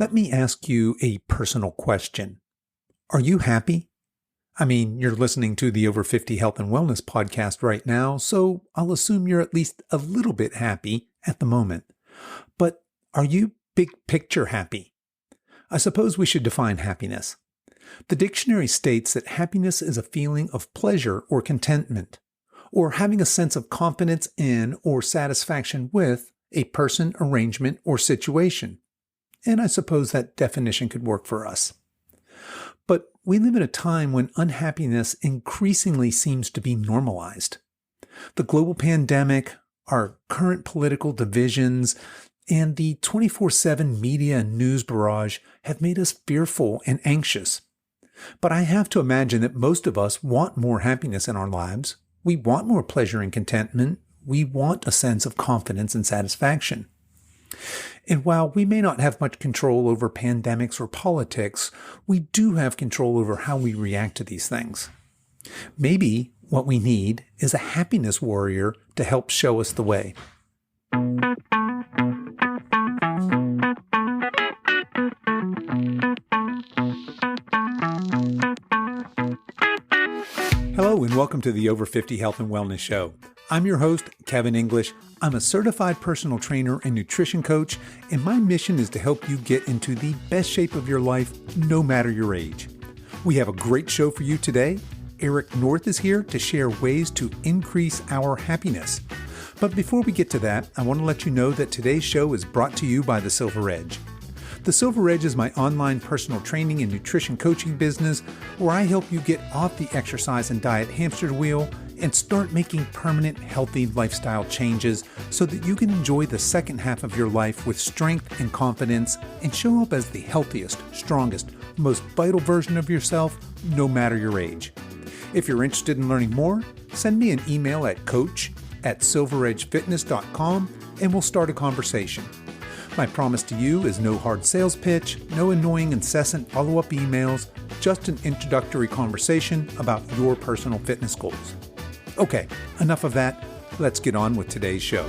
Let me ask you a personal question. Are you happy? I mean, you're listening to the Over 50 Health and Wellness podcast right now, so I'll assume you're at least a little bit happy at the moment. But are you big picture happy? I suppose we should define happiness. The dictionary states that happiness is a feeling of pleasure or contentment, or having a sense of confidence in or satisfaction with a person, arrangement, or situation. And I suppose that definition could work for us. But we live in a time when unhappiness increasingly seems to be normalized. The global pandemic, our current political divisions, and the 24/7 media and news barrage have made us fearful and anxious. But I have to imagine that most of us want more happiness in our lives. We want more pleasure and contentment. We want a sense of confidence and satisfaction. And while we may not have much control over pandemics or politics, we do have control over how we react to these things. Maybe what we need is a happiness warrior to help show us the way. Hello and welcome to the Over 50 Health and Wellness Show. I'm your host, Kevin English. I'm a certified personal trainer and nutrition coach, and my mission is to help you get into the best shape of your life, no matter your age. We have a great show for you today. Eric North is here to share ways to increase our happiness. But before we get to that, I want to let you know that today's show is brought to you by the Silver Edge. The Silver Edge is my online personal training and nutrition coaching business where I help you get off the exercise and diet hamster wheel and start making permanent, healthy lifestyle changes so that you can enjoy the second half of your life with strength and confidence and show up as the healthiest, strongest, most vital version of yourself, no matter your age. If you're interested in learning more, send me an email at coach@silveredgefitness.com and we'll start a conversation. My promise to you is no hard sales pitch, no annoying incessant follow-up emails, just an introductory conversation about your personal fitness goals. Okay, enough of that. Let's get on with today's show.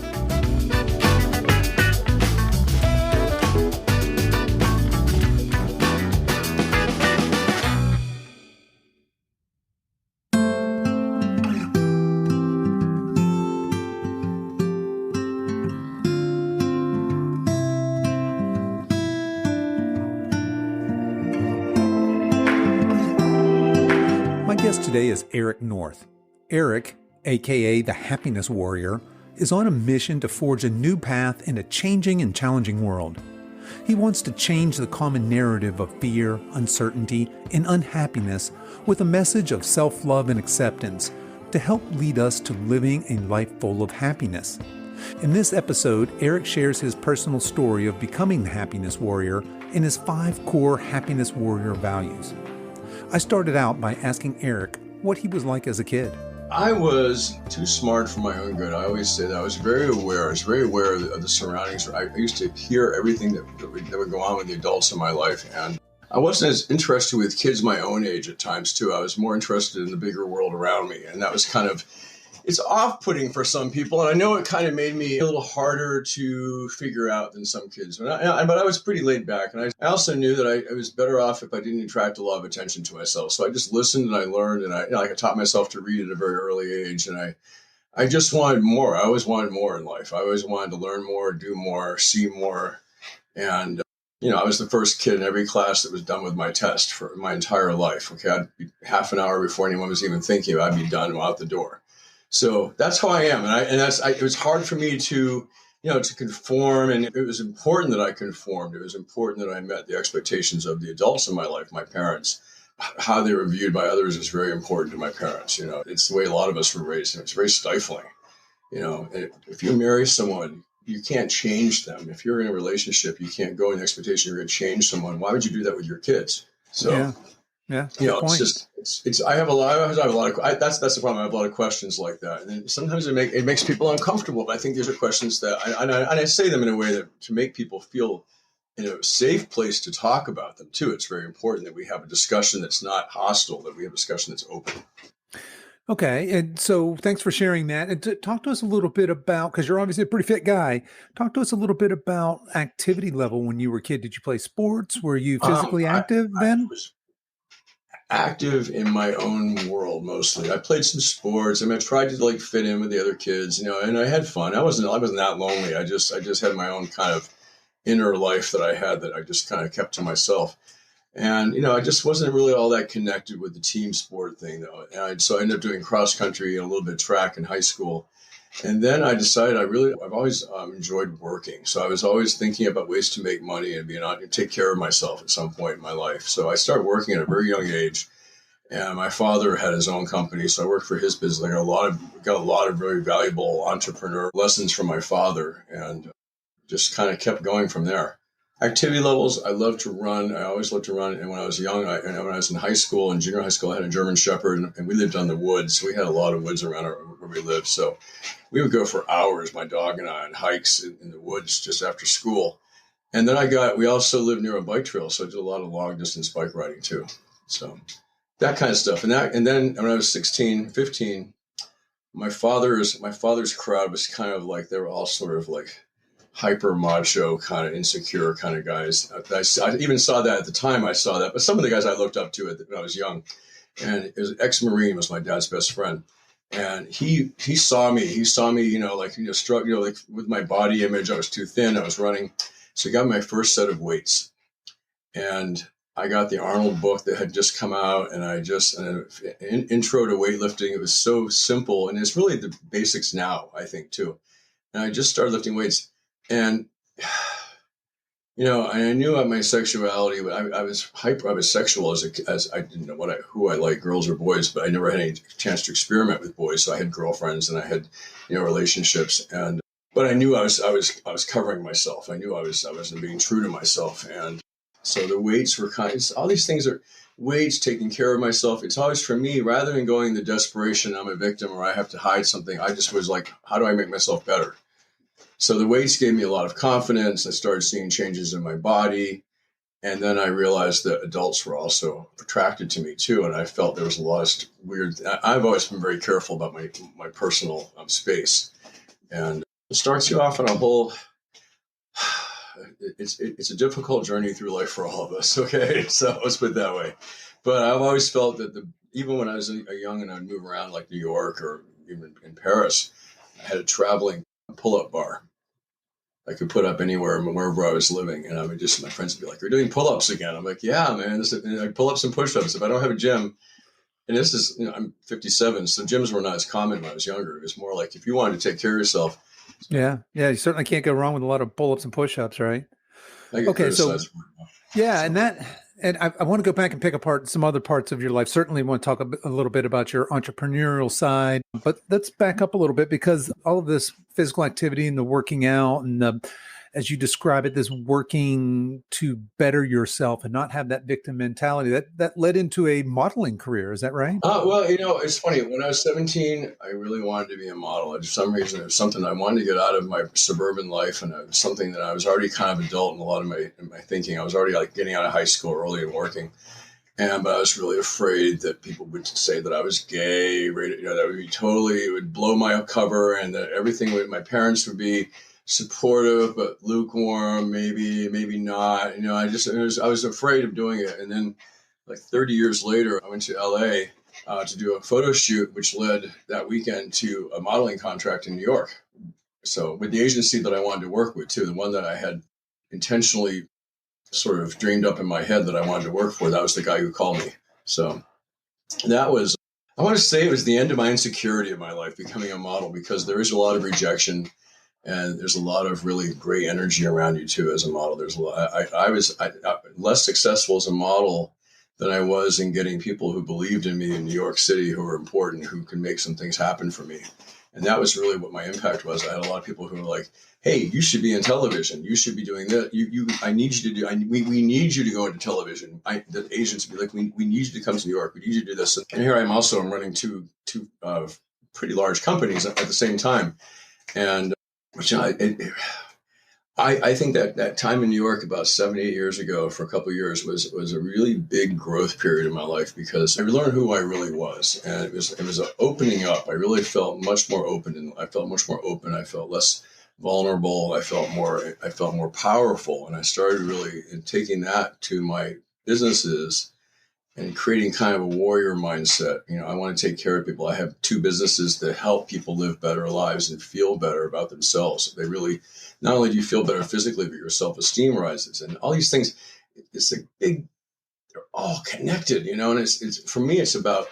My guest today is Eric North. Eric, aka the Happiness Warrior, is on a mission to forge a new path in a changing and challenging world. He wants to change the common narrative of fear, uncertainty, and unhappiness with a message of self-love and acceptance to help lead us to living a life full of happiness. In this episode, Eric shares his personal story of becoming the Happiness Warrior and his 5 core Happiness Warrior values. I started out by asking Eric what he was like as a kid. I was too smart for my own good. I always say that. I was very aware. I was very aware of the surroundings. I used to hear everything that would go on with the adults in my life. And I wasn't as interested with kids my own age at times, too. I was more interested in the bigger world around me. And that was it's off-putting for some people. And I know it kind of made me a little harder to figure out than some kids. But I was pretty laid back. And I also knew that I was better off if I didn't attract a lot of attention to myself. So I just listened and I learned. And I taught myself to read at a very early age. And I just wanted more. I always wanted more in life. I always wanted to learn more, do more, see more. And I was the first kid in every class that was done with my test for my entire life. Okay, I'd be half an hour before anyone was even thinking I'd be done and out the door. So that's how I am. It was hard for me to conform. And it was important that I conformed. It was important that I met the expectations of the adults in my life, my parents. How they were viewed by others is very important to my parents. It's the way a lot of us were raised. It's very stifling. If you marry someone, you can't change them. If you're in a relationship, you can't go in the expectation you're going to change someone. Why would you do that with your kids? So. Yeah. I have a lot of that's the problem. I have a lot of questions like that, and sometimes it makes people uncomfortable. But I think these are questions that I say them in a way that to make people feel in a safe place to talk about them too. It's very important that we have a discussion that's not hostile, that we have a discussion that's open. Okay. And so thanks for sharing that. And talk to us a little bit about, because you're obviously a pretty fit guy. Talk to us a little bit about activity level when you were a kid. Did you play sports? Were you physically active I then? was active in my own world mostly. I played some sports. I mean, I tried to like fit in with the other kids, and I had fun. I wasn't that lonely. I just had my own kind of inner life that I had that I just kind of kept to myself. And I just wasn't really all that connected with the team sport thing though. So I ended up doing cross country and a little bit of track in high school. And then I decided I've always enjoyed working. So I was always thinking about ways to make money and take care of myself at some point in my life. So I started working at a very young age. And my father had his own company, so I worked for his business. I got a lot of very valuable entrepreneur lessons from my father, and just kind of kept going from there. Activity levels, I love to run. I always loved to run. And when I was young, when I was in high school and junior high school, I had a German Shepherd, and we lived on the woods. We had a lot of woods around where we lived. So we would go for hours, my dog and I, on hikes in the woods just after school. And then we also lived near a bike trail, so I did a lot of long distance bike riding too. So that kind of stuff. And then when I was 16, 15, my father's crowd was kind of like, they were all sort of like hyper macho, kind of insecure kind of guys. I even saw that at the time. I saw that, but some of the guys I looked up to when I was young, and it was ex-Marine, was my dad's best friend, and he saw me. He saw me, struck, like with my body image. I was too thin. I was running, so he got my first set of weights, and I got the Arnold book that had just come out, and an intro to weightlifting. It was so simple, and it's really the basics now, I think, too. And I just started lifting weights, and I knew about my sexuality, but I was sexual as I didn't know who I liked, girls or boys, but I never had any chance to experiment with boys. So I had girlfriends and I had, relationships, but I knew I was covering myself. I knew I wasn't being true to myself, and so the weights were all these things are weights, taking care of myself. It's always, for me, rather than going the desperation, I'm a victim or I have to hide something. I just was like, how do I make myself better? So the weights gave me a lot of confidence. I started seeing changes in my body. And then I realized that adults were also attracted to me too. And I felt there was a lot of I've always been very careful about my personal space. And it starts you off on a whole, it's a difficult journey through life for all of us. Okay. So let's put it that way. But I've always felt that even when I was a young and I'd move around like New York or even in Paris, I had a traveling pull-up bar I could put up anywhere, wherever I was living. And my friends would be like, "You're doing pull-ups again." I'm like, "Yeah, man, I pull-ups and push-ups. If I don't have a gym," and this is, I'm 57, so gyms were not as common when I was younger. It was more like, if you wanted to take care of yourself. Yeah. Yeah. You certainly can't go wrong with a lot of pull ups and push ups, right? I get Okay. So, criticized for it. yeah. So And I want to go back and pick apart some other parts of your life. Certainly want to talk a little bit about your entrepreneurial side, but let's back up a little bit, because all of this physical activity and the working out and as you describe it, this working to better yourself and not have that victim mentality that led into a modeling career. Is that right? well, it's funny. When I was 17, I really wanted to be a model. For some reason, it was something I wanted to get out of my suburban life, and it was something that I was already kind of adult in a lot of my thinking. I was already like getting out of high school early and working. But I was really afraid that people would say that I was gay, that it would blow my cover, and that my parents would be supportive, but lukewarm, maybe not. I was afraid of doing it. And then like 30 years later, I went to LA to do a photo shoot, which led that weekend to a modeling contract in New York. So with the agency that I wanted to work with too, the one that I had intentionally sort of dreamed up in my head that I wanted to work for, that was the guy who called me. So that was, I want to say, it was the end of my insecurity of my life, becoming a model, because there is a lot of rejection and there's a lot of really great energy around you too as a model. There's a lot. I was less successful as a model than I was in getting people who believed in me in New York City, who were important, who could make some things happen for me. And that was really what my impact was. I had a lot of people who were like, "Hey, you should be in television. You should be doing that. I need you to do. We need you to go into television." The agents would be like, "We need you to come to New York. We need you to do this." And here I am. I'm running two pretty large companies at the same time, and which I think that that time in New York about 7, 8 years ago for a couple of years was a really big growth period in my life because I learned who I really was, and it was a opening up. I really felt much more open, and I felt much more open. I felt less vulnerable. I felt more powerful, and I started really taking that to my businesses and creating kind of a warrior mindset. I want to take care of people. I have two businesses that help people live better lives and feel better about themselves. They really, not only do you feel better physically, but your self-esteem rises and all these things. It's a big, they're all connected, and it's for me, it's about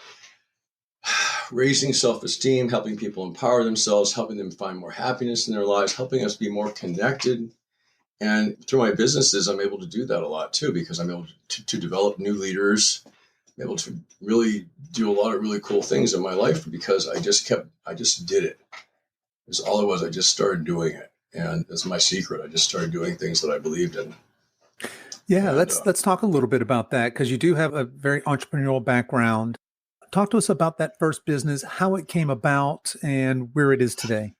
raising self-esteem, helping people empower themselves, helping them find more happiness in their lives, helping us be more connected. And through my businesses, I'm able to do that a lot too, because I'm able to develop new leaders, able to really do a lot of really cool things in my life because I just did it. It's all it was. I just started doing it. And that's my secret. I just started doing things that I believed in. Yeah, And let's talk a little bit about that because you do have a very entrepreneurial background. Talk to us about that first business, how it came about, and where it is today.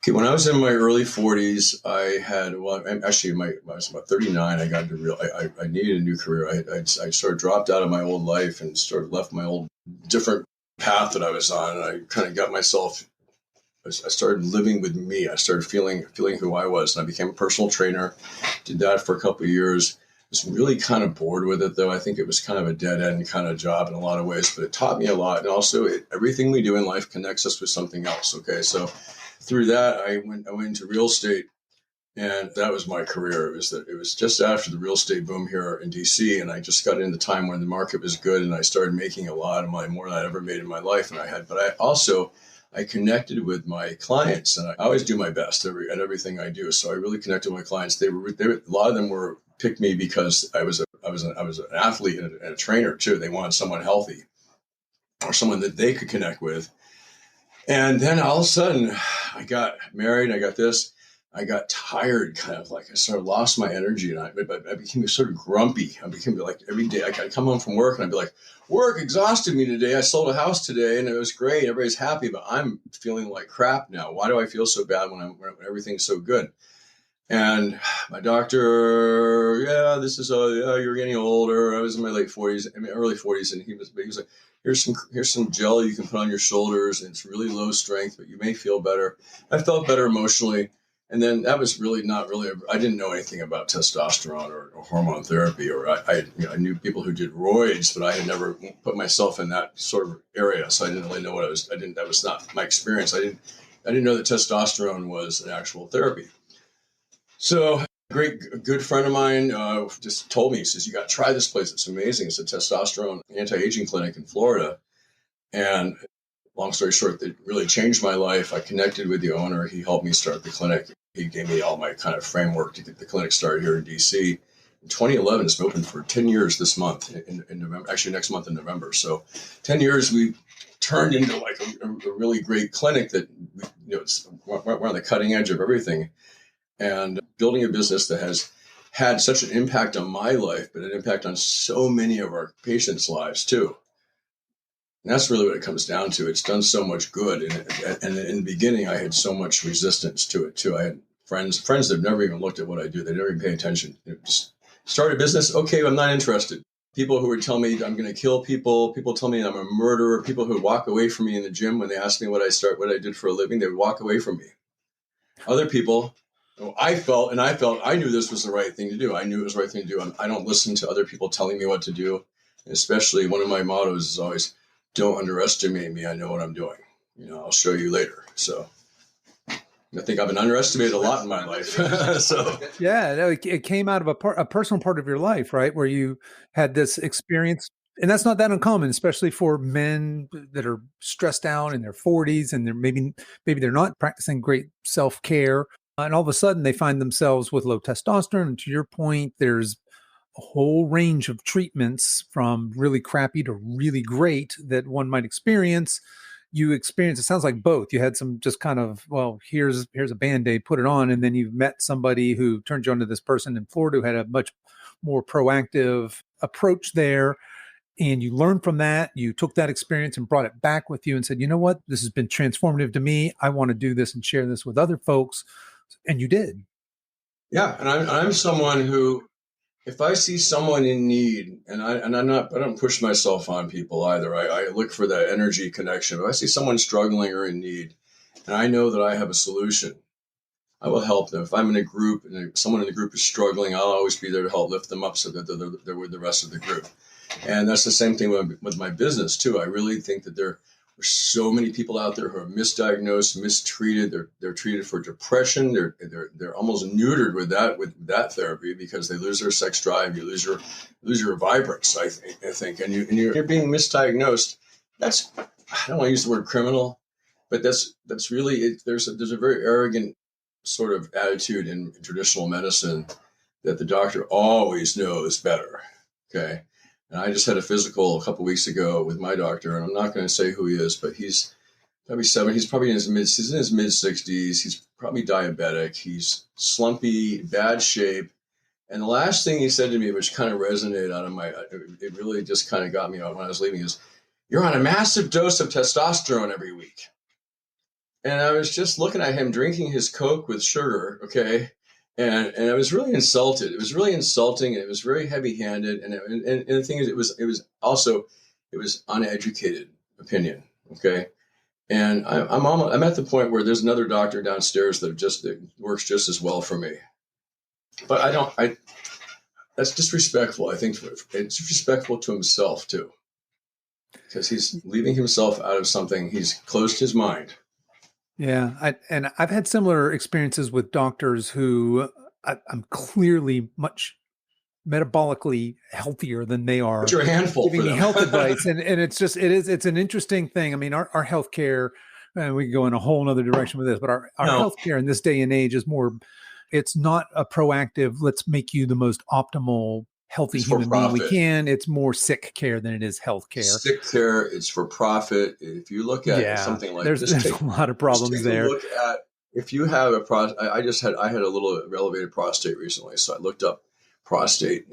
okay, when I was in my early 40s, I had, well, actually, I was about 39. I got into I needed a new career. I sort of dropped out of my old life and sort of left my old different path that I was on. And I kind of got myself, I started living with me. I started feeling who I was. And I became a personal trainer, did that for a couple of years. Was really kind of bored with it, though. I think it was kind of a dead end kind of job in a lot of ways, but it taught me a lot. And also, everything we do in life connects us with something else. Okay, so through that, I went into real estate, and that was my career. It was just after the real estate boom here in DC, and I just got into the time when the market was good, and I started making a lot of money, more than I'd ever made in my life. But I connected with my clients, and I always do my best at everything I do. So I really connected with my clients. A lot of them were picked me because I was an athlete and a trainer too. They wanted someone healthy or someone that they could connect with. And then all of a sudden, I got married. I got tired, kind of like I sort of lost my energy, and I became sort of grumpy. I became like every day I'd come home from work and I'd be like, work exhausted me today. I sold a house today and it was great. Everybody's happy, but I'm feeling like crap now. Why do I feel so bad when everything's so good? And my doctor, yeah, you're getting older. I was in my early 40s, and he was like, here's some gel you can put on your shoulders, and it's really low strength, but you may feel better. I felt better emotionally. And then that was really not really, I didn't know anything about testosterone or hormone therapy, or I knew people who did roids, but I had never put myself in that sort of area. So I didn't really know that was not my experience. I didn't know that testosterone was an actual therapy. So a good friend of mine just told me, he says, you got to try this place. It's amazing. It's a testosterone anti-aging clinic in Florida. And long story short, it really changed my life. I connected with the owner. He helped me start the clinic. He gave me all my kind of framework to get the clinic started here in DC. In 2011, it's been open for 10 years this month in November, actually next month in November. So 10 years, we turned into like a really great clinic that, we're on the cutting edge of everything. And building a business that has had such an impact on my life, but an impact on so many of our patients' lives too. And that's really what it comes down to. It's done so much good. And in the beginning, I had so much resistance to it too. I had friends that never even looked at what I do. They never even pay attention. Just start a business. Okay, I'm not interested. People who would tell me I'm going to kill people. People tell me I'm a murderer. People who walk away from me in the gym when they ask me what I did for a living, they would walk away from me. Other people, I knew this was the right thing to do. I knew it was the right thing to do. I don't listen to other people telling me what to do. Especially one of my mottos is always, don't underestimate me. I know what I'm doing. I'll show you later. So I think I've been underestimated a lot in my life. So Yeah, no, it came out of a personal part of your life, right? Where you had this experience. And that's not that uncommon, especially for men that are stressed out in their 40s and maybe they're not practicing great self-care. And all of a sudden they find themselves with low testosterone. And to your point, there's a whole range of treatments from really crappy to really great that one might experience. You experienced, it sounds like both. You had some just kind of, well, here's a Band-Aid, put it on. And then you've met somebody who turned you on to this person in Florida who had a much more proactive approach there. And you learned from that. You took that experience and brought it back with you and said, you know what, this has been transformative to me. I want to do this and share this with other folks. And you did. Yeah, and I'm someone who, if I see someone in need, and I don't push myself on people either. I look for that energy connection. If I see someone struggling or in need, and I know that I have a solution, I will help them. If I'm in a group and someone in the group is struggling, I'll always be there to help lift them up so that they're with the rest of the group. And that's the same thing with my business too. I really think that there are so many people out there who are misdiagnosed, mistreated. They're treated for depression. They're almost neutered with that therapy because they lose their sex drive. You lose your vibrance. I think, and you're being misdiagnosed. That's, I don't want to use the word criminal, but that's really it. There's a very arrogant sort of attitude in traditional medicine that the doctor always knows better. Okay. And I just had a physical a couple of weeks ago with my doctor, and I'm not going to say who he is, but he's probably 70. He's probably in his mid 60s. He's probably diabetic. He's slumpy, bad shape. And the last thing he said to me, which kind of resonated it really just kind of got me out when I was leaving, is, "You're on a massive dose of testosterone every week." And I was just looking at him drinking his Coke with sugar, okay? And I was really insulted. It was really insulting, and it was very heavy-handed. And the thing is, it was uneducated opinion, okay? And I'm at the point where there's another doctor downstairs that works just as well for me. But that's disrespectful. I think it's disrespectful to himself too, because he's leaving himself out of something. He's closed his mind. Yeah, I've had similar experiences with doctors who I'm clearly much metabolically healthier than they are. But you're a handful giving for me them. health advice, and it's an interesting thing. I mean, our healthcare, and we can go in a whole other direction with this, but our healthcare in this day and age is more. It's not a proactive. Let's make you the most optimal healthy human being we can. It's more sick care than it is health care. Sick care, it's for profit. If you look at something like there's a lot of problems there. Look at, if you have I had a little elevated prostate recently, so I looked up prostate,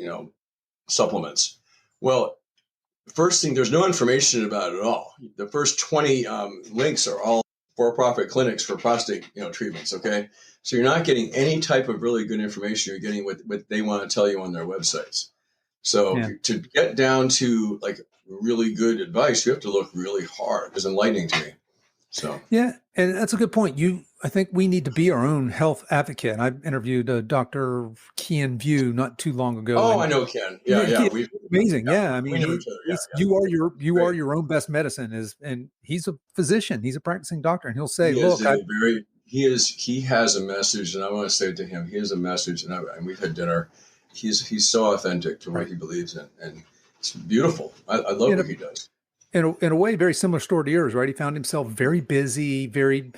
supplements. Well, first thing, there's no information about it at all. The first 20 links are all for-profit clinics for prostate, treatments. Okay, so you're not getting any type of really good information. You're getting what they want to tell you on their websites. So to get down to like really good advice, you have to look really hard. It was enlightening to me. So yeah, and that's a good point. I think we need to be our own health advocate. I interviewed Dr. Ken View not too long ago. Oh, I know Ken. Yeah. Amazing. Yeah, I mean, you are your own best medicine. And he's a physician. He's a practicing doctor, and he'll say, he has a message, and I want to say to him, he has a message, and we've had dinner. He's so authentic to what he believes in, and it's beautiful. I love what he does. In a way, very similar story to yours, right? He found himself very busy, very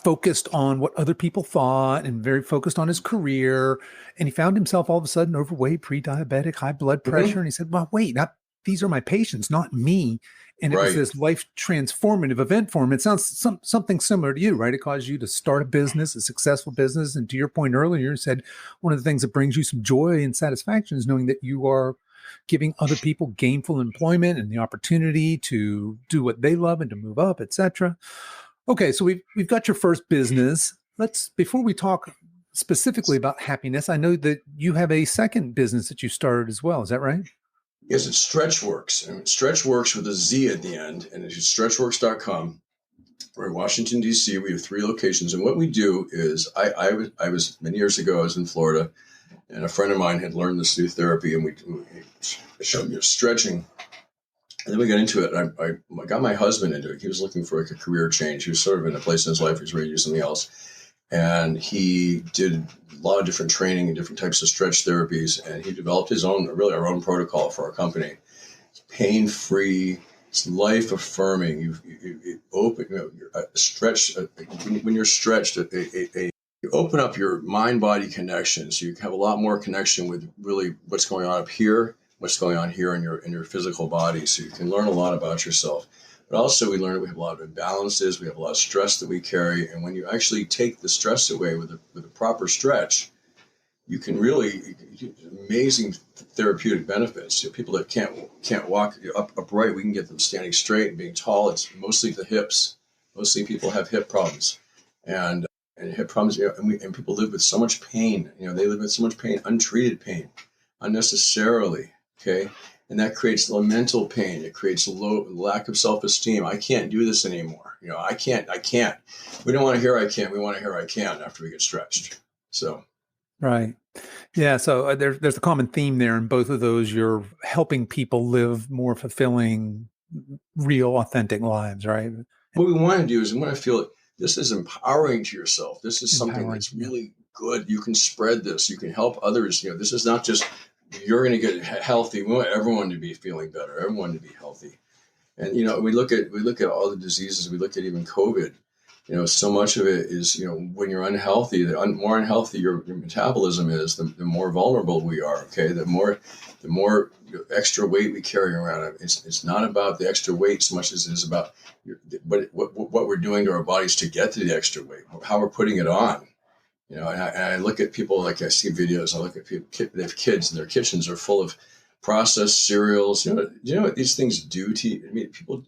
focused on what other people thought, and very focused on his career. And he found himself all of a sudden overweight, pre-diabetic, high blood pressure. And he said, well, wait, these are my patients, not me. And it was this life transformative event for him. It sounds something similar to you, right? It caused you to start a business, a successful business. And to your point earlier, you said one of the things that brings you some joy and satisfaction is knowing that you are giving other people gainful employment and the opportunity to do what they love and to move up, etc. Okay, so we've got your first business. Before we talk specifically about happiness, I know that you have a second business that you started as well. Is that right? Yes, it's StretchWorks. And StretchWorks with a Z at the end, and it's stretchworks.com. We're in Washington, D.C. We have 3 locations, and what we do is I was many years ago. I was in Florida. And a friend of mine had learned this new therapy, and we showed me stretching. And then we got into it. And I got my husband into it. He was looking for like a career change. He was sort of in a place in his life he was ready to do something else. And he did a lot of different training and different types of stretch therapies. And he developed our own protocol for our company. It's pain-free. It's life-affirming. You open, stretch. When you're stretched, you open up your mind-body connection, so you have a lot more connection with really what's going on up here, what's going on here in your physical body. So you can learn a lot about yourself. But also we learn that we have a lot of imbalances, we have a lot of stress that we carry, and when you actually take the stress away with a proper stretch, you can really amazing therapeutic benefits. So people that can't walk upright, we can get them standing straight and being tall. It's mostly the hips. Mostly people have hip problems, and and have problems, and people live with so much pain. They live with so much pain, untreated pain, unnecessarily. Okay, and that creates mental pain. It creates lack of self-esteem. I can't do this anymore. I can't. We don't want to hear I can't. We want to hear I can after we get stretched. So. Right. Yeah. So there's a common theme there in both of those. You're helping people live more fulfilling, real, authentic lives, right? What we want to do is we want to feel this is empowering to yourself. This is something that's really good. You can spread this. You can help others. This is not just you're going to get healthy. We want everyone to be feeling better, everyone to be healthy. And we look at all the diseases. We look at even COVID. So much of it is when you're unhealthy, the more unhealthy your metabolism is, the more vulnerable we are. Okay, the more extra weight we carry around. It's not about the extra weight so much as it is about what we're doing to our bodies to get to the extra weight, how we're putting it on. And I look at people, like I see videos. I look at people, they have kids, and their kitchens are full of processed cereals. You know what these things do to you? I mean, people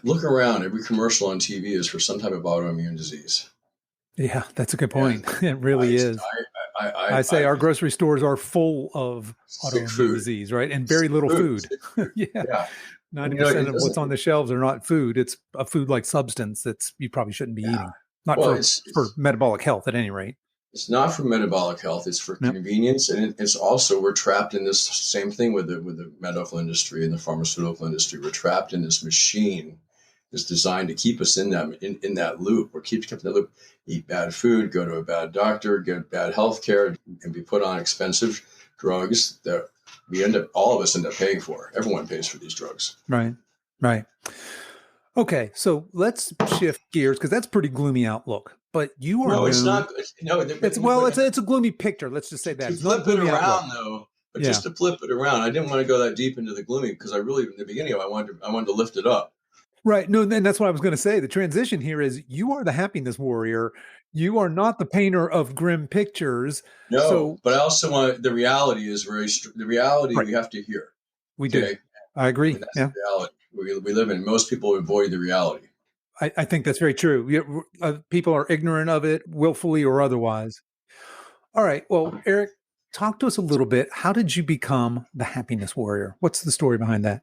look around. Every commercial on TV is for some type of autoimmune disease. Yeah, that's a good point. It really is. I say our grocery stores are full of autoimmune disease, right? And very little food. Yeah. 90% of what's on the shelves are not food. It's a food-like substance that you probably shouldn't be eating. Not for metabolic health, at any rate. It's not for metabolic health. It's for convenience, and it's also, we're trapped in this same thing with the medical industry and the pharmaceutical industry. We're trapped in this machine that's designed to keep us in that loop. We're kept in that loop. Eat bad food, go to a bad doctor, get bad health care, and be put on expensive drugs that all of us end up paying for. Everyone pays for these drugs. Right. Okay, so let's shift gears, because that's pretty gloomy outlook. But you are it's not. No, it's a gloomy picture. Let's just say that. It's not gloomy around, though. But just to flip it around, I didn't want to go that deep into the gloomy, because I really, in the beginning, I wanted to lift it up. Right. No, then that's what I was going to say. The transition here is you are the happiness warrior. You are not the painter of grim pictures. No, but I also want, the reality is the reality we have to hear. We do. I agree. That's the reality we live in. Most people avoid the reality. I think that's very true. People are ignorant of it, willfully or otherwise. All right. Well, Eric, talk to us a little bit. How did you become the happiness warrior? What's the story behind that?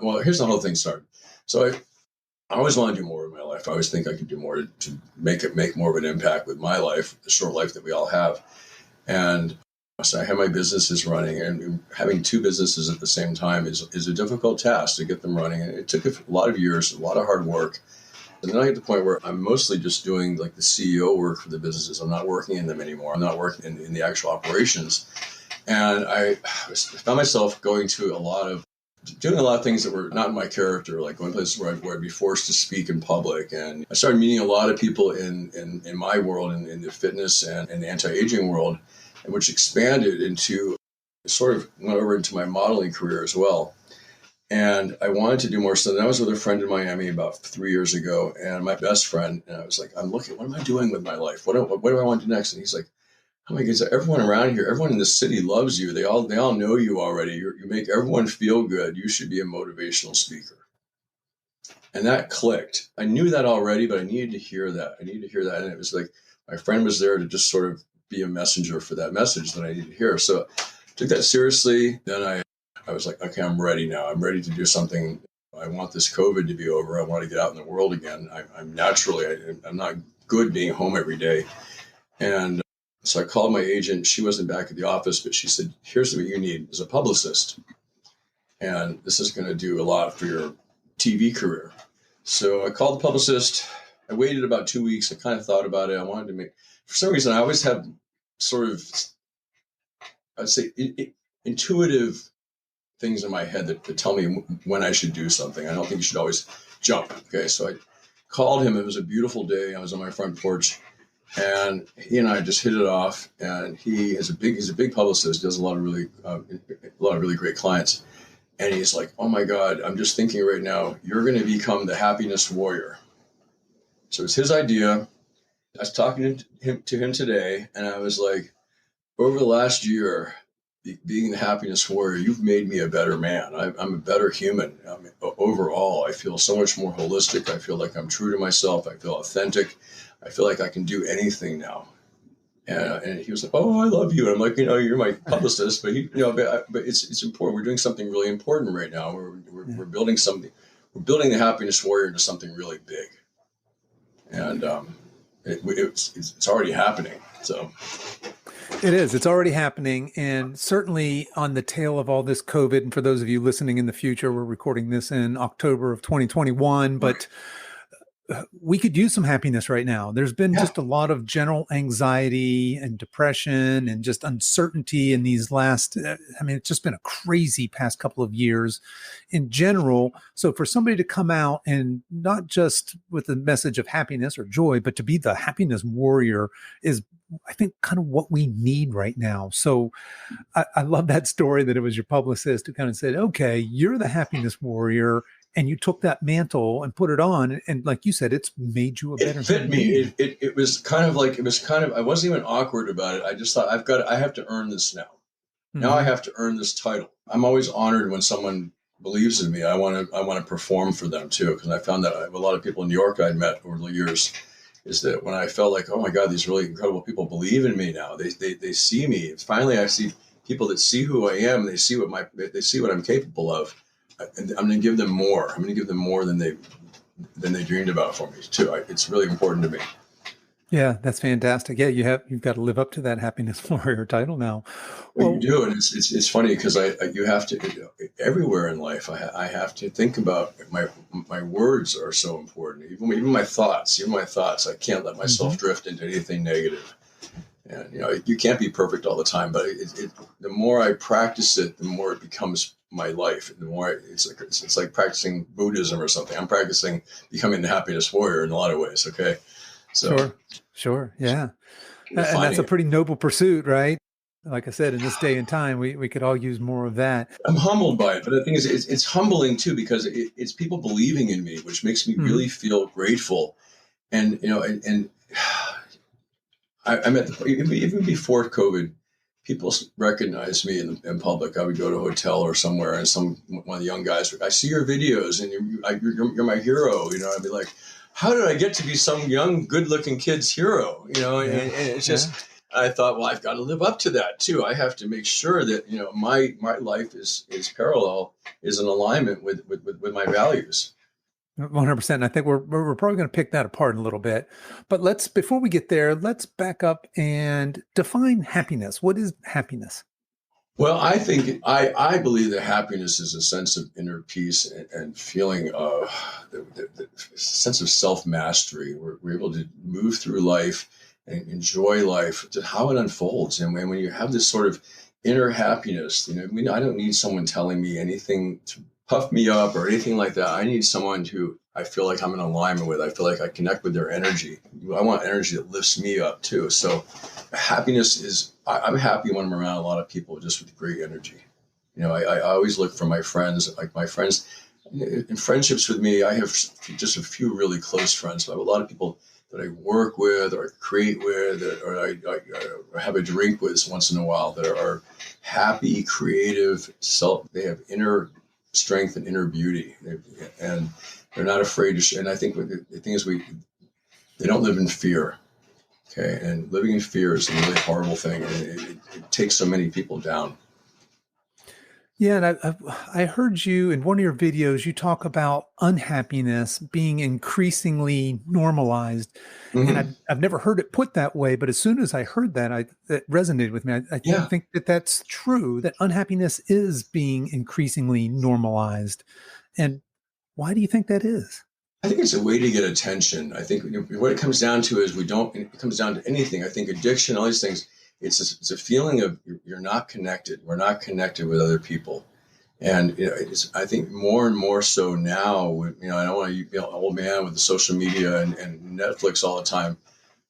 Well, here's the whole thing started. So I always want to do more in my life. I always think I could do more to make more of an impact with my life, the short life that we all have. And so I have my businesses running, and having two businesses at the same time is a difficult task to get them running. And it took a lot of years, a lot of hard work. And then I get to the point where I'm mostly just doing like the CEO work for the businesses. I'm not working in them anymore. I'm not working in the actual operations. And I found myself doing a lot of things that were not in my character, like going places where I'd be forced to speak in public. And I started meeting a lot of people in my world, in the fitness and the anti-aging world, which expanded into, sort of went over into my modeling career as well. And I wanted to do more stuff. And I was with a friend in Miami about 3 years ago, and my best friend, and I was like, I'm looking, what am I doing with my life? What do I want to do next? And he's like, oh my goodness, everyone around here, everyone in the city loves you. They all know you already. You make everyone feel good. You should be a motivational speaker. And that clicked. I knew that already, but I needed to hear that. And it was like, my friend was there to just sort of be a messenger for that message that I needed to hear. So I took that seriously. Then I was like, okay, I'm ready now. I'm ready to do something. I want this COVID to be over. I want to get out in the world again. I'm not good being home every day. And so I called my agent. She wasn't back at the office, but she said, here's what you need as a publicist. And this is going to do a lot for your TV career. So I called the publicist. I waited about 2 weeks. I kind of thought about it. I wanted to for some reason, I always have sort of, I'd say, intuitive things in my head that tell me when I should do something. I don't think you should always jump. Okay. So I called him. It was a beautiful day. I was on my front porch. And he and I just hit it off. And he's a big publicist. Does a lot of really great clients. And he's like, "Oh my God, I'm just thinking right now, you're going to become the happiness warrior." So it's his idea. I was talking to him today, and I was like, over the last year, being the happiness warrior, you've made me a better man. I'm a better human. I mean, overall, I feel so much more holistic. I feel like I'm true to myself. I feel authentic. I feel like I can do anything now. And he was like, "Oh, I love you." And I'm like, "You're my publicist, but but it's important. We're doing something really important right now. We're building something. We're building the happiness warrior into something really big, and it's already happening. So It is. It's already happening. And certainly on the tail of all this COVID, and for those of you listening in the future, we're recording this in October of 2021, but we could use some happiness right now. There's been just a lot of general anxiety and depression and just uncertainty in these it's just been a crazy past couple of years in general. So for somebody to come out and not just with the message of happiness or joy, but to be the happiness warrior is, I think, kind of what we need right now. So I love that story that it was your publicist who kind of said, okay, you're the happiness warrior. And you took that mantle and put it on. And like you said, it's made you a better It fit me. being. It was kind of I wasn't even awkward about it. I just thought I have to earn this now. Now I have to earn this title. I'm always honored when someone believes in me. I want to perform for them too. Because I found that I have a lot of people in New York I'd met over the years, is that when I felt like, oh my God, these really incredible people believe in me now. They see me. Finally, I see people that see who I am. They see what I'm capable of. And I'm going to give them more. I'm going to give them more than they dreamed about for me too. It's really important to me. Yeah, that's fantastic. Yeah, you've got to live up to that happiness warrior title now. Well, you do, and it's funny because you have to everywhere in life. I have to think about my words are so important. Even my thoughts. I can't let myself drift into anything negative. And you can't be perfect all the time, but the more I practice it, the more it becomes my life. The more it's like practicing Buddhism or something. I'm practicing becoming the happiness warrior in a lot of ways. Okay, so sure, yeah, and that's a pretty noble pursuit, right? Like I said, in this day and time, we could all use more of that. I'm humbled by it, but the thing is, it's humbling too because it's people believing in me, which makes me really feel grateful. And I'm at even before COVID, people recognized me in public. I would go to a hotel or somewhere, and one of the young guys would, I see your videos, and you're my hero. I'd be like, how did I get to be some young, good-looking kid's hero? And it's just, I thought, well, I've got to live up to that too. I have to make sure that my life is in alignment with my values. 100%. And I think we're probably going to pick that apart in a little bit. But before we get there, let's back up and define happiness. What is happiness? Well, I think I believe that happiness is a sense of inner peace and feeling of the sense of self-mastery. We're able to move through life and enjoy life, to how it unfolds. And when you have this sort of inner happiness, I don't need someone telling me anything to puff me up or anything like that. I need someone who I feel like I'm in alignment with. I feel like I connect with their energy. I want energy that lifts me up too. So happiness is, I'm happy when I'm around a lot of people just with great energy. I always look for my friends, in friendships with me. I have just a few really close friends. But I have a lot of people that I work with or create with, or I have a drink with once in a while, that are happy, creative, they have inner strength and inner beauty, and they're not afraid to and I think the thing is, they don't live in fear. Okay, and living in fear is a really horrible thing, and it takes so many people down. Yeah, and I heard you in one of your videos, you talk about unhappiness being increasingly normalized. And I've never heard it put that way, but as soon as I heard that, that resonated with me. I think that's true, that unhappiness is being increasingly normalized. And why do you think that is? I think it's a way to get attention. I think what it comes down to is it comes down to anything. I think addiction, all these things, it's a feeling of you're not connected. We're not connected with other people. And I think more and more so now, I don't want to be an old man with the social media and Netflix all the time,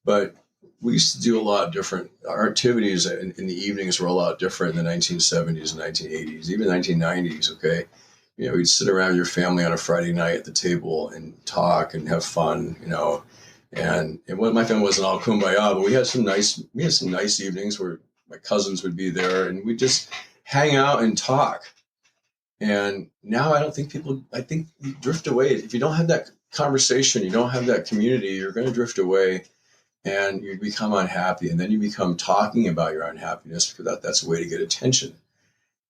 but we used to do a lot different. Our activities in the evenings were a lot different in the 1970s and 1980s, even 1990s. Okay. We'd sit around your family on a Friday night at the table and talk and have fun, and my family wasn't all kumbaya, but we had some nice evenings where my cousins would be there, and we just hang out and talk. And now I think you drift away. If you don't have that conversation, you don't have that community, you're going to drift away and you become unhappy. And then you become talking about your unhappiness because that's a way to get attention.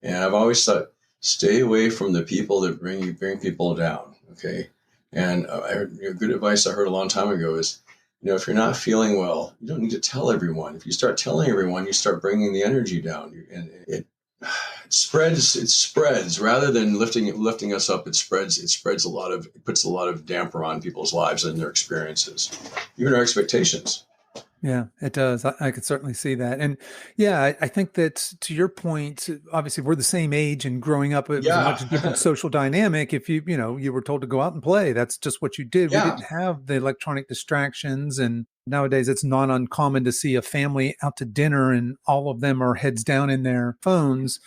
And I've always thought, stay away from the people that bring people down. Okay. And good advice I heard a long time ago is, if you're not feeling well, you don't need to tell everyone. If you start telling everyone, you start bringing the energy down, and it spreads rather than lifting us up. It spreads it puts a lot of damper on people's lives and their experiences, even our expectations. Yeah, it does. I could certainly see that. And yeah, I think that to your point, obviously we're the same age, and growing up, it was a much different social dynamic. If you were told to go out and play, that's just what you did. Yeah. We didn't have the electronic distractions. And nowadays it's not uncommon to see a family out to dinner and all of them are heads down in their phones.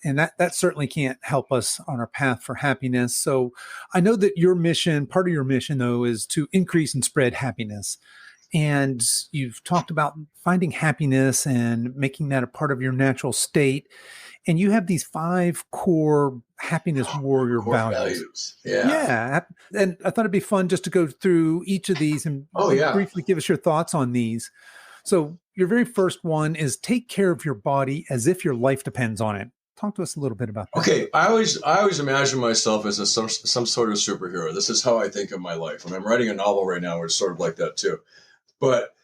And that certainly can't help us on our path for happiness. So I know that part of your mission though, is to increase and spread happiness. And you've talked about finding happiness and making that a part of your natural state. And you have these 5 core happiness warrior values. Yeah. And I thought it'd be fun just to go through each of these and briefly give us your thoughts on these. So your very first one is take care of your body as if your life depends on it. Talk to us a little bit about that. Okay, I always imagine myself as some sort of superhero. This is how I think of my life. And I'm writing a novel right now where it's sort of like that too. But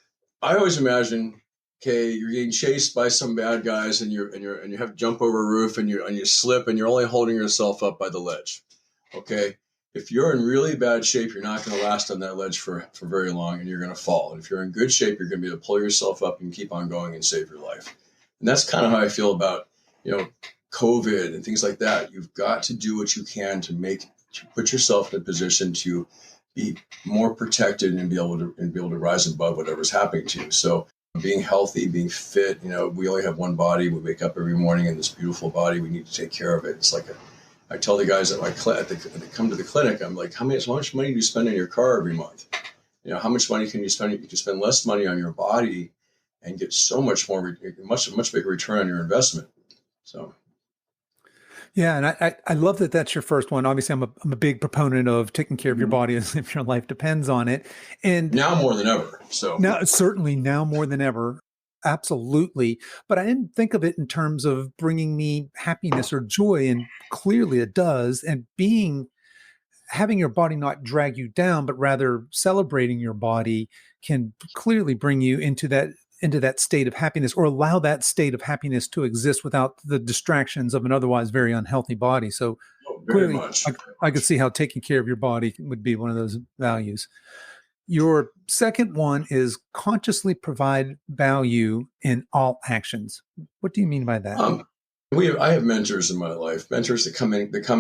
I always imagine, okay, you're getting chased by some bad guys, and you have to jump over a roof, and you slip, and you're only holding yourself up by the ledge. Okay, if you're in really bad shape, you're not going to last on that ledge for very long, and you're going to fall. And if you're in good shape, you're going to be able to pull yourself up and keep on going and save your life. And that's kind of how I feel about COVID and things like that. You've got to do what you can to put yourself in a position to be more protected and be able to rise above whatever's happening to you. So being healthy, being fit, we only have one body. We wake up every morning in this beautiful body. We need to take care of it. It's like I tell the guys when they come to the clinic, I'm like, how much money do you spend on your car every month? How much money can you spend? You can spend less money on your body and get so much much bigger return on your investment. So. Yeah, and I love that that's your first one. Obviously, I'm a big proponent of taking care of your body as if your life depends on it. And now more than ever. So certainly now more than ever. Absolutely. But I didn't think of it in terms of bringing me happiness or joy, and clearly it does. And having your body not drag you down, but rather celebrating your body can clearly bring you into that state of happiness, or allow that state of happiness to exist without the distractions of an otherwise very unhealthy body. So clearly I could see how taking care of your body would be one of those values. Your second one is consciously provide value in all actions. What do you mean by that? I have mentors in my life, mentors that come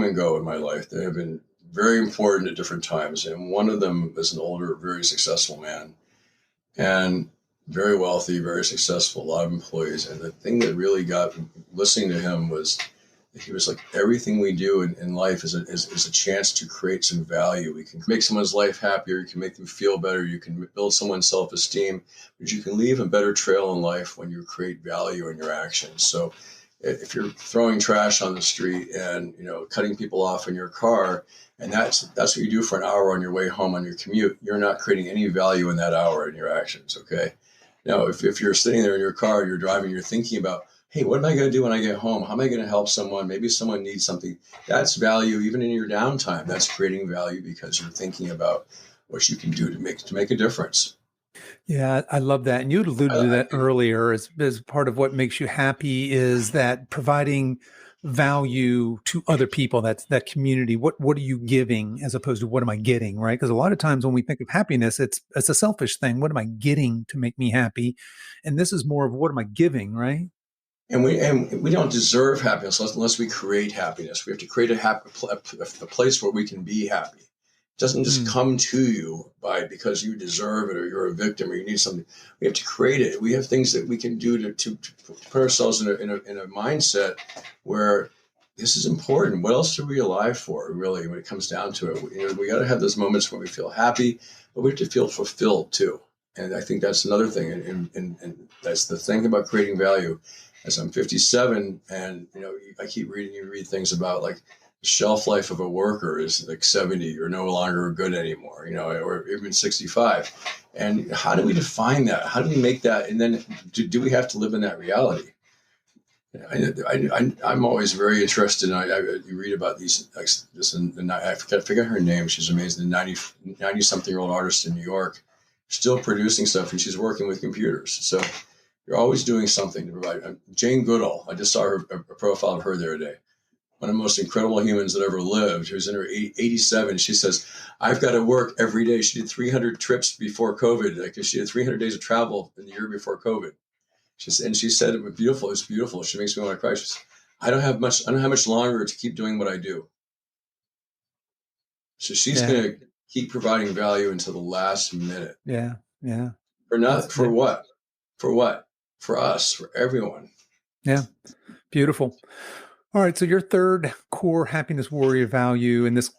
and go in my life. They have been very important at different times. And one of them is an older, very successful man, and very wealthy, very successful, a lot of employees. And the thing that really got listening to him was, he was like, everything we do in life is a chance to create some value. We can make someone's life happier. You can make them feel better. You can build someone's self-esteem, but you can leave a better trail in life when you create value in your actions. So if you're throwing trash on the street and, cutting people off in your car, and that's what you do for an hour on your way home on your commute, you're not creating any value in that hour in your actions. Okay. Now, if you're sitting there in your car, you're driving, you're thinking about, hey, what am I going to do when I get home? How am I going to help someone? Maybe someone needs something. That's value. Even in your downtime, that's creating value because you're thinking about what you can do to make a difference. Yeah, I love that. And you alluded to that earlier as part of what makes you happy is that providing value to other people, that's that community. What are you giving as opposed to what am I getting, right? Because a lot of times when we think of happiness, it's a selfish thing. What am I getting to make me happy? And this is more of what am I giving, right? And we don't deserve happiness unless we create happiness. We have to create a place where we can be happy. It doesn't just come to you because you deserve it or you're a victim or you need something. We have to create it. We have things that we can do to put ourselves in a mindset where this is important. What else are we alive for, really, when it comes down to it? We got to have those moments when we feel happy, but we have to feel fulfilled too. And I think that's another thing. And that's the thing about creating value. as I'm 57, and I keep reading, you read things about like the shelf life of a worker is like 70 or no longer good anymore, or even 65. And how do we define that? How do we make that? And then do we have to live in that reality? I'm always very interested. You read about these, like this, and I forget her name. She's amazing. The 90 something year old artist in New York, still producing stuff, and she's working with computers. So you're always doing something to provide. Jane Goodall, I just saw a profile of her the other day. One of the most incredible humans that ever lived. She was in her 87. She says, I've got to work every day. She did 300 trips before COVID. Like she did 300 days of travel in the year before COVID. She said it was beautiful. It was beautiful. She makes me want to cry. She says, I don't have much longer to keep doing what I do. So she's going to keep providing value until the last minute. Yeah. Yeah. For what? For what? For us, for everyone. Yeah. Beautiful. All right. So your third core happiness warrior value, and this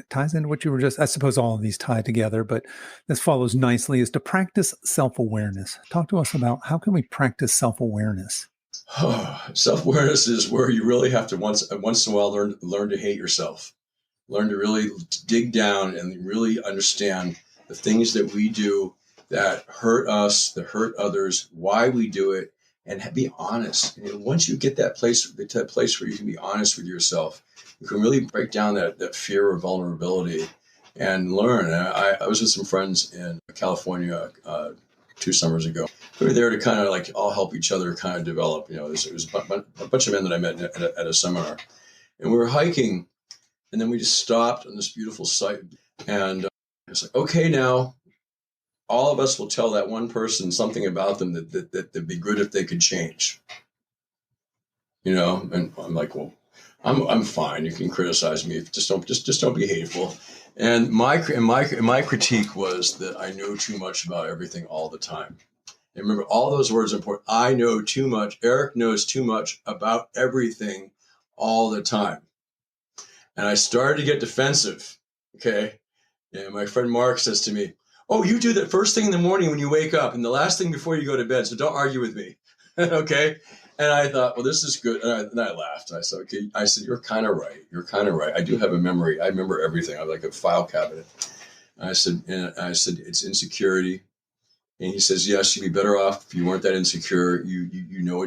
ties into what you were just, I suppose all of these tie together, but this follows nicely, is to practice self-awareness. Talk to us about how can we practice self-awareness? Self-awareness is where you really have to once in a while learn to hate yourself. Learn to really dig down and really understand the things that we do that hurt us, that hurt others, why we do it, and be honest. And once you get to that place where you can be honest with yourself, you can really break down that fear of vulnerability and learn. I was with some friends in California 2 summers ago. We were there to kind of like all help each other kind of develop. It was a bunch of men that I met at a seminar, and we were hiking. And then we just stopped on this beautiful site. And it's like, okay, now all of us will tell that one person something about them that'd be good if they could change. And I'm like, well, I'm fine. You can criticize me. Just don't be hateful. And my critique was that I know too much about everything all the time. And remember, all those words are important. I know too much. Eric knows too much about everything all the time. And I started to get defensive. Okay. And my friend Mark says to me, oh, you do that first thing in the morning when you wake up and the last thing before you go to bed. So don't argue with me. Okay. And I thought, well, this is good. And I laughed. I said, okay. I said, you're kind of right. You're kind of right. I do have a memory. I remember everything. I have like a file cabinet. I said, it's insecurity. And he says, yes, you'd be better off if you weren't that insecure. You know,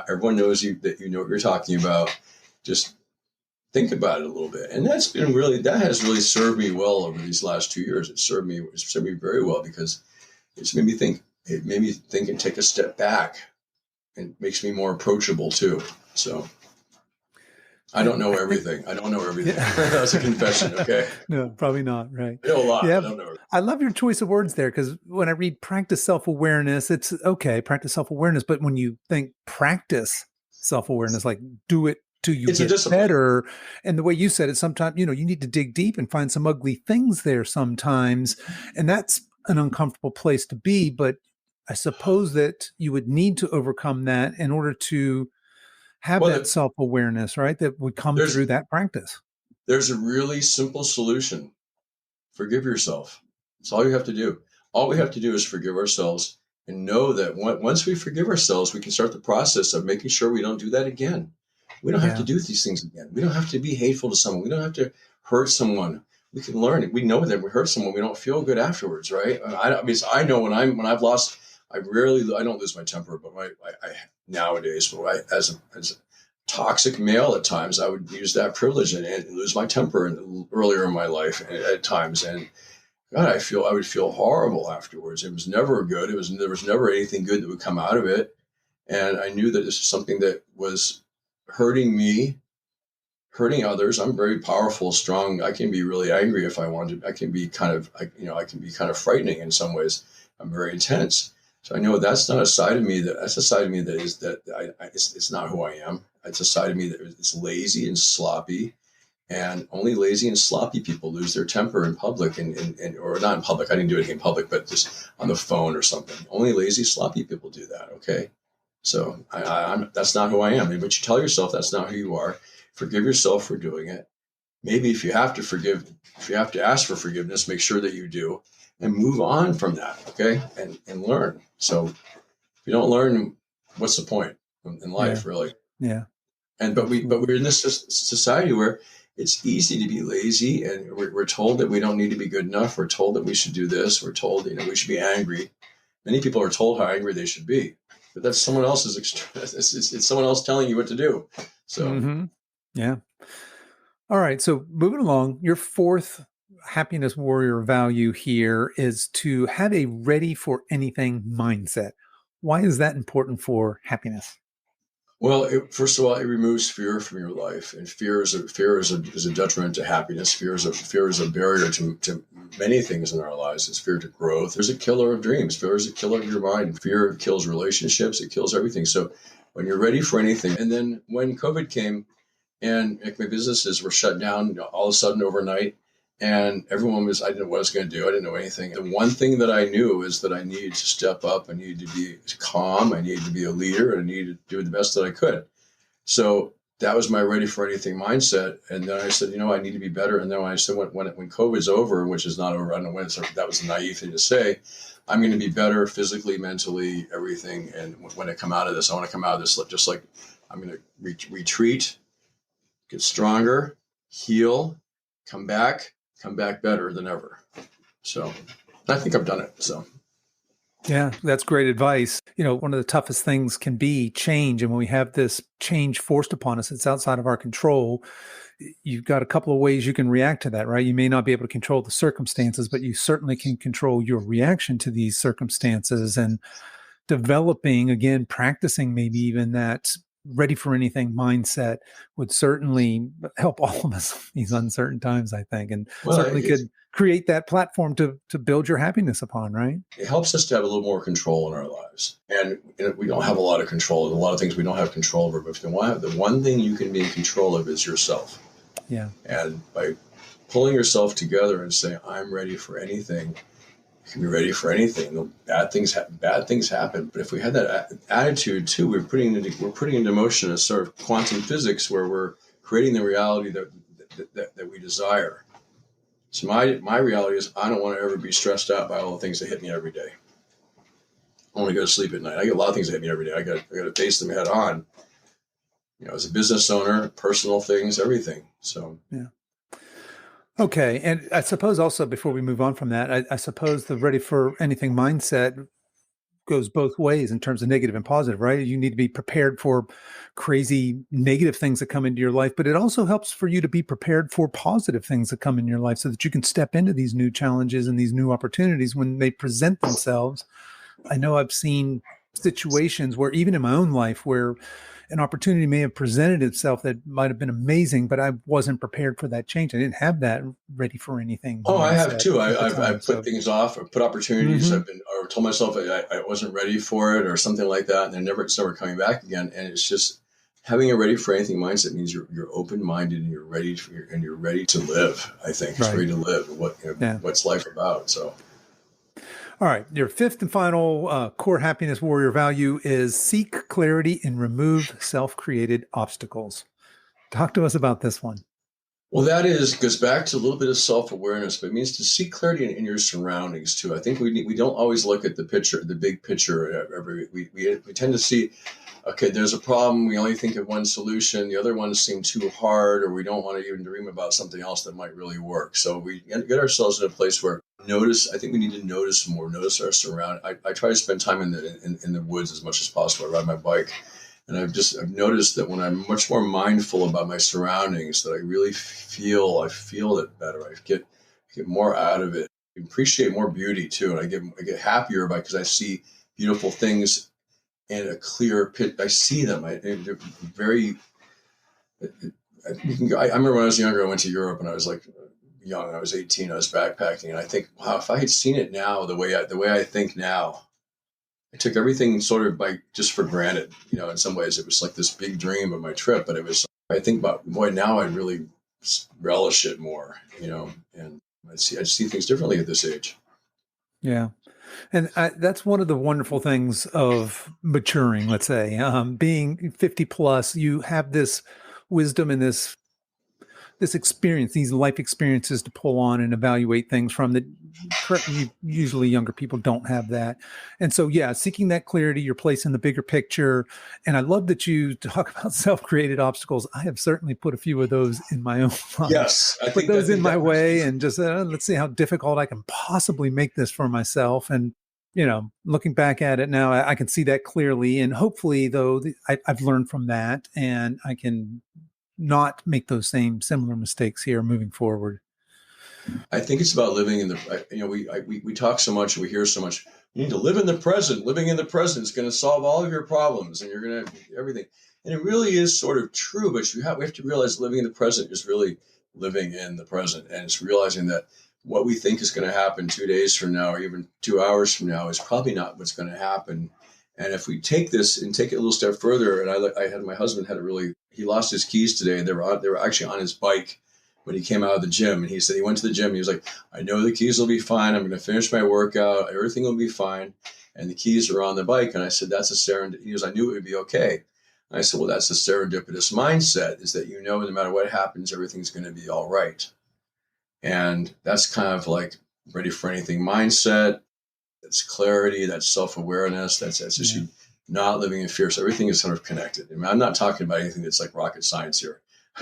everyone knows that you know what you're talking about. Just think about it a little bit. And that has really served me well over these last 2 years. It's served me very well because it's made me think. It made me think and take a step back, and makes me more approachable too. So I don't know everything. Yeah. That was a confession. Okay. No, probably not. Right. I know a lot. Yeah. I don't know. I love your choice of words there, because when I read practice self-awareness, it's okay, practice self-awareness. But when you think practice self-awareness, like do it till you get better. And the way you said it, sometimes, you need to dig deep and find some ugly things there sometimes. And that's an uncomfortable place to be. But I suppose that you would need to overcome that in order to have that self-awareness, right? That would come through that practice. There's a really simple solution. Forgive yourself. That's all you have to do. All we have to do is forgive ourselves and know that once we forgive ourselves, we can start the process of making sure we don't do that again. We don't have to do these things again. We don't have to be hateful to someone. We don't have to hurt someone. We can learn it. We know that we hurt someone, we don't feel good afterwards, right? I know when I've lost, I don't lose my temper, but I nowadays, as a toxic male at times, I would use that privilege and lose my temper earlier in my life at times. And God, I would feel horrible afterwards. It was never good. There was never anything good that would come out of it. And I knew that this was something that was hurting me, hurting others. I'm very powerful, strong. I can be really angry if I want to. I can be kind of frightening in some ways. I'm very intense. So I know that's not a side of me that's a side of me that is that it's not who I am. It's a side of me that it's lazy and sloppy, and only lazy and sloppy people lose their temper in public or not in public. I didn't do anything in public, but just on the phone or something. Only lazy, sloppy people do that. Okay. So that's not who I am. But you tell yourself that's not who you are. Forgive yourself for doing it. Maybe if you have to ask for forgiveness, make sure that you do and move on from that. Okay. And learn. So if you don't learn what's the point in Yeah. life, really? Yeah. But Absolutely. we're in this society where it's easy to be lazy, and we're told that we don't need to be good enough. We're told that we should do this. We're told, we should be angry. Many people are told how angry they should be, but that's someone else's. It's someone else telling you what to do. So, Mm-hmm. Yeah. All right. So moving along, your fourth happiness warrior value here is to have a ready for anything mindset. Why is that important for happiness? well, first of all, it removes fear from your life, and fear is a detriment to happiness. Fear is a barrier to many things in our lives. It's fear to growth. There's a killer of dreams. Fear is a killer of your mind. Fear kills relationships. It kills everything. So, when you're ready for anything, and then when COVID came, and my businesses were shut down all of a sudden overnight, and I didn't know what I was going to do. I didn't know anything. The one thing that I knew is that I needed to step up. I needed to be calm. I needed to be a leader. And I needed to do the best that I could. So that was my ready for anything mindset. And then I said, I need to be better. And then I said, when COVID's over, which is not over, I don't know when that was a naive thing to say, I'm going to be better physically, mentally, everything. And when I come out of this, I want to come out of this just like I'm going to retreat, get stronger, heal, come back better than ever. So I think I've done it. So. Yeah, that's great advice. One of the toughest things can be change. And when we have this change forced upon us, it's outside of our control. You've got a couple of ways you can react to that, right? You may not be able to control the circumstances, but you certainly can control your reaction to these circumstances. And developing, again, practicing maybe even that ready for anything mindset would certainly help all of us these uncertain times, I think, and Well, certainly could create that platform to build your happiness upon, right? it helps us to have a little more control in our lives. And we don't have a lot of control. There's a lot of things we don't have control over. But the one thing you can be in control of is yourself. Yeah. And by pulling yourself together and saying, I'm ready for anything, you can be ready for anything. Bad things happen. But if we had that attitude too, we're putting into motion a sort of quantum physics where we're creating the reality that we desire. So my reality is I don't want to ever be stressed out by all the things that hit me every day. I want to go to sleep at night. I get a lot of things that hit me every day. I got to face them head on. As a business owner, personal things, everything. So yeah. Okay. And I suppose also before we move on from that, I suppose the ready for anything mindset goes both ways in terms of negative and positive, right? You need to be prepared for crazy negative things that come into your life, but it also helps for you to be prepared for positive things that come in your life so that you can step into these new challenges and these new opportunities when they present themselves. I know I've seen situations where even in my own life where an opportunity may have presented itself that might have been amazing, but I wasn't prepared for that change. I didn't have that ready for anything I have mindset too. at the I've time. put things off, or put opportunities. Mm-hmm. Or told myself I wasn't ready for it, or something like that, and it's never coming back again. And it's just having a ready for anything mindset means you're open minded and you're ready to live. I think it's ready to live. What's life about? So. All right. Your fifth and final core happiness warrior value is seek clarity and remove self-created obstacles. Talk to us about this one. Well, goes back to a little bit of self-awareness, but it means to seek clarity in your surroundings too. I think we don't always look at the big picture. We tend to see, okay, there's a problem. We only think of one solution. The other ones seem too hard, or we don't want to even dream about something else that might really work. So we get ourselves in a place where I think we need to notice more, notice our surroundings. I try to spend time in the woods as much as possible. I ride my bike. And I've noticed that when I'm much more mindful about my surroundings, that I really feel it better. I get more out of it. I appreciate more beauty too, and I get happier because I see beautiful things in a clear pit. I see them. They're very. I remember when I was younger, I went to Europe, and I was like young. I was 18. I was backpacking, and I think, wow, if I had seen it now, the way I think now. I took everything sort of just for granted. In some ways it was like this big dream of my trip, but I think about, boy, now I really relish it more, and I see things differently at this age. Yeah. And that's one of the wonderful things of maturing, let's say, being 50 plus, you have this wisdom and this this experience, these life experiences to pull on and evaluate things from that usually younger people don't have that. And so, yeah, seeking that clarity, your place in the bigger picture. And I love that you talk about self-created obstacles. I have certainly put a few of those in my own life. Yes, Put those in my way and just let's see how difficult I can possibly make this for myself. And, looking back at it now, I can see that clearly. And hopefully, though, I've learned from that and I can not make those similar mistakes here moving forward. I think it's about living in we talk so much and we hear so much. You need to live in the present. Living in the present is going to solve all of your problems and you're going to everything. And it really is sort of true, but we have to realize living in the present is really living in the present. And it's realizing that what we think is going to happen 2 days from now or even 2 hours from now is probably not what's going to happen. And if we take this and take it a little step further, and my husband he lost his keys today and they were actually on his bike when he came out of the gym. And he said he went to the gym and he was like, I know the keys will be fine. I'm going to finish my workout. Everything will be fine. And the keys are on the bike. And I said, that's a serendipity. He goes, I knew it would be okay. And I said, well, that's a serendipitous mindset, is that no matter what happens, everything's going to be all right. And that's kind of like ready for anything mindset. That's clarity. That's self-awareness. That's just you not living in fear. So everything is sort of connected. I mean, I'm not talking about anything that's like rocket science here.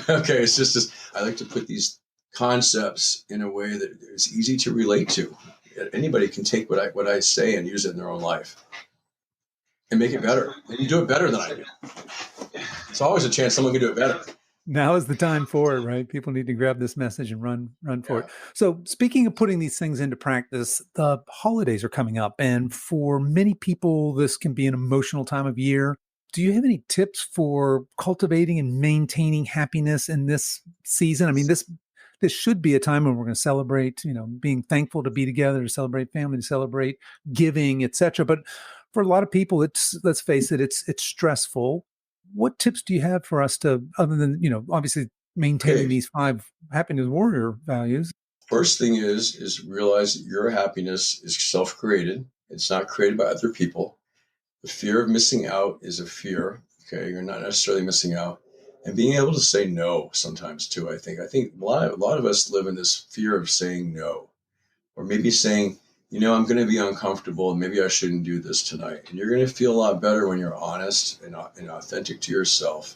Okay, it's just I like to put these concepts in a way that is easy to relate to. Anybody can take what I say and use it in their own life and make it better. And you do it better than I do. It's always a chance someone can do it better. Now is the time for it, right? People need to grab this message and run for it. So speaking of putting these things into practice, the holidays are coming up. And for many people, this can be an emotional time of year. Do you have any tips for cultivating and maintaining happiness in this season? I mean, this should be a time when we're going to celebrate, being thankful to be together, to celebrate family, to celebrate giving, etc. But for a lot of people, let's face it, it's stressful. What tips do you have for us to, other than, obviously maintaining these 5 happiness warrior values? First thing is realize that your happiness is self-created. It's not created by other people. The fear of missing out is a fear. Okay, you're not necessarily missing out. And being able to say no sometimes too, I think a lot of us live in this fear of saying no, or maybe saying, I'm going to be uncomfortable and maybe I shouldn't do this tonight. And you're going to feel a lot better when you're honest and authentic to yourself.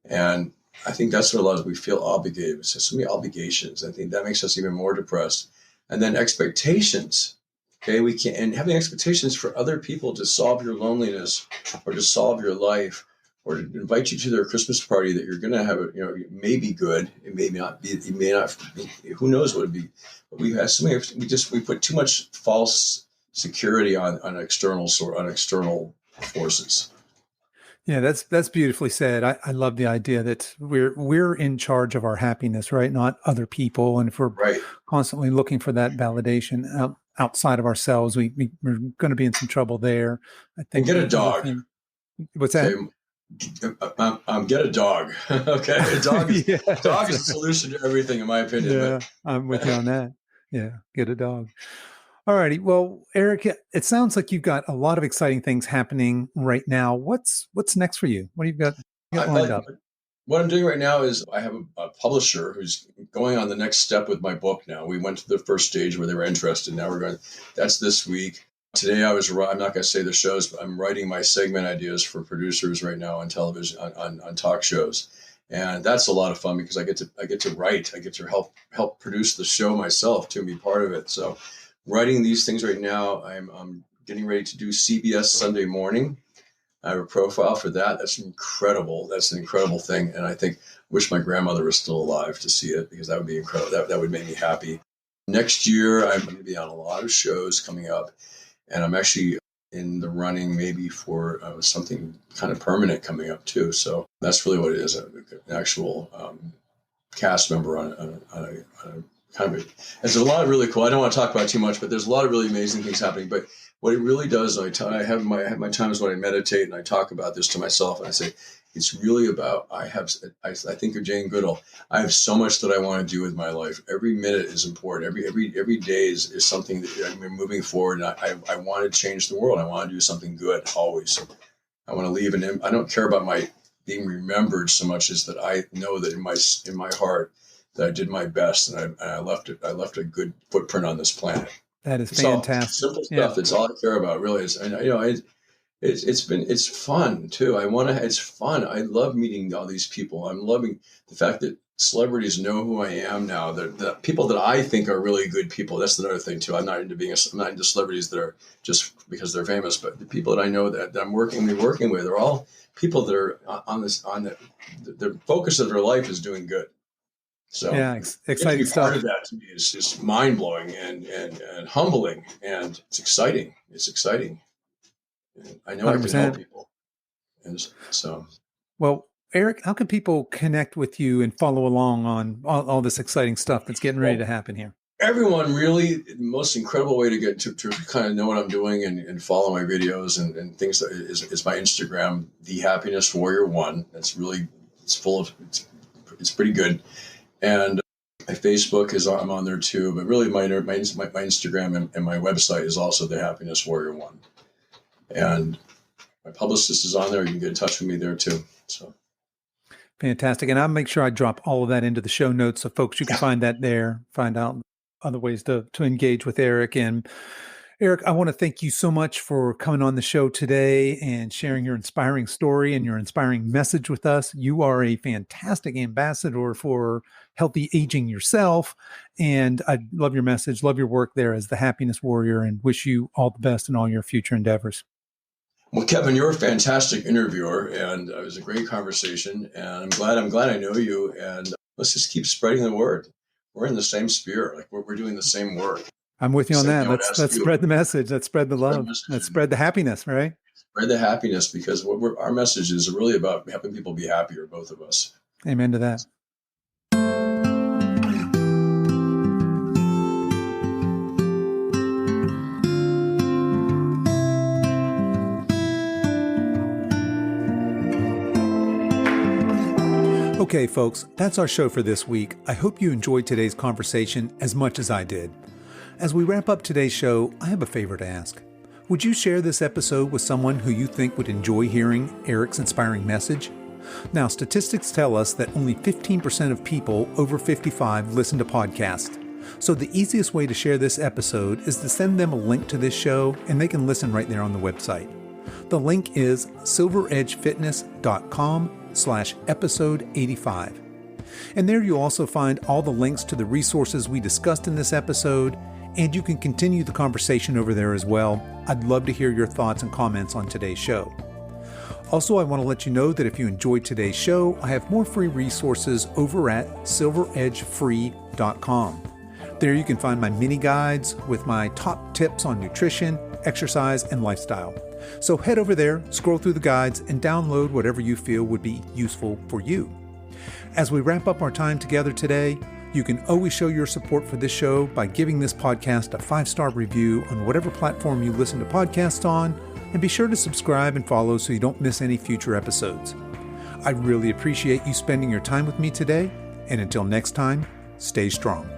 And I think that's what we feel obligated. So many obligations. I think that makes us even more depressed. And then expectations. Okay, and having expectations for other people to solve your loneliness or to solve your life or to invite you to their Christmas party that you're going to have, it may be good. It may not be, it may not be, who knows what it'd be. But we have we put too much false security on external forces. Yeah, that's beautifully said. I love the idea that we're in charge of our happiness, right? Not other people. And if we're constantly looking for that validation outside of ourselves, we're going to be in some trouble there. I think. And get a dog. What's that? Get a dog. Okay, a dog is the solution to everything, in my opinion. Yeah, I'm with you on that. Yeah, get a dog. All righty. Well, Eric, it sounds like you've got a lot of exciting things happening right now. What's next for you? What do you got lined up? What I'm doing right now is I have a publisher who's going on the next step with my book now. We went to the first stage where they were interested. Now we're going, that's this week. Today I'm not going to say the shows, but I'm writing my segment ideas for producers right now on television, on talk shows. And that's a lot of fun because I get to write. I get to help produce the show myself too, and be part of it. So writing these things right now, I'm getting ready to do CBS Sunday Morning. I have a profile for that. That's incredible. That's an incredible thing. And I wish my grandmother was still alive to see it, because that would be incredible. That would make me happy. Next year, I'm going to be on a lot of shows coming up. And I'm actually in the running maybe for something kind of permanent coming up too. So that's really what it is, an actual cast member on a kind of there's a lot of really cool. I don't want to talk about it too much, but there's a lot of really amazing things happening. But what it really does, I have my times when I meditate and I talk about this to myself, and I say, it's really about, I think of Jane Goodall. I have so much that I want to do with my life. Every minute is important. Every day is something that I'm moving forward. And I want to change the world. I want to do something good always. I want to leave I don't care about my being remembered so much as that I know that in my heart that I did my best, and I left a good footprint on this planet. That is It's all fantastic. simple stuff. It's all I care about, really. It's fun too. It's fun. I love meeting all these people. I'm loving the fact that celebrities know who I am now. The people that I think are really good people. That's another thing too. I'm not into celebrities that are just because they're famous, but the people that I know that I'm working with are all people that are the focus of their life is doing good. So yeah, exciting stuff. Part of that to me is just mind blowing and humbling, and it's exciting. It's exciting. And I know 100%. I can help people, and so. Well, Eric, how can people connect with you and follow along on all this exciting stuff that's getting ready to happen here? Everyone, really, the most incredible way to get to kind of know what I'm doing and follow my videos and things is my Instagram, The Happiness Warrior 1. That's really, it's pretty good. And my Facebook I'm on there too, but really my Instagram and my website is also The Happiness Warrior 1. And my publicist is on there. You can get in touch with me there too. So fantastic. And I'll make sure I drop all of that into the show notes so folks, you can find that there, find out other ways to engage with Eric. And Eric, I want to thank you so much for coming on the show today and sharing your inspiring story and your inspiring message with us. You are a fantastic ambassador for healthy aging yourself. And I love your message, love your work there as the Happiness Warrior, and wish you all the best in all your future endeavors. Well, Kevin, you're a fantastic interviewer, and it was a great conversation. And I'm glad I know you. And let's just keep spreading the word. We're in the same sphere. Like we're doing the same work. I'm with you on that. Let's spread the message. Let's spread the love. Let's spread the happiness, right? Spread the happiness, because our message is really about helping people be happier, both of us. Amen to that. Okay, folks, that's our show for this week. I hope you enjoyed today's conversation as much as I did. As we wrap up today's show, I have a favor to ask. Would you share this episode with someone who you think would enjoy hearing Eric's inspiring message? Now, statistics tell us that only 15% of people over 55 listen to podcasts. So the easiest way to share this episode is to send them a link to this show, and they can listen right there on the website. The link is silveredgefitness.com/episode 85. And there you'll also find all the links to the resources we discussed in this episode, and you can continue the conversation over there as well. I'd love to hear your thoughts and comments on today's show. Also, I want to let you know that if you enjoyed today's show, I have more free resources over at silveredgefree.com. There you can find my mini guides with my top tips on nutrition, exercise, and lifestyle. So head over there, scroll through the guides, and download whatever you feel would be useful for you. As we wrap up our time together today, you can always show your support for this show by giving this podcast a 5-star review on whatever platform you listen to podcasts on, and be sure to subscribe and follow so you don't miss any future episodes. I really appreciate you spending your time with me today, and until next time, stay strong.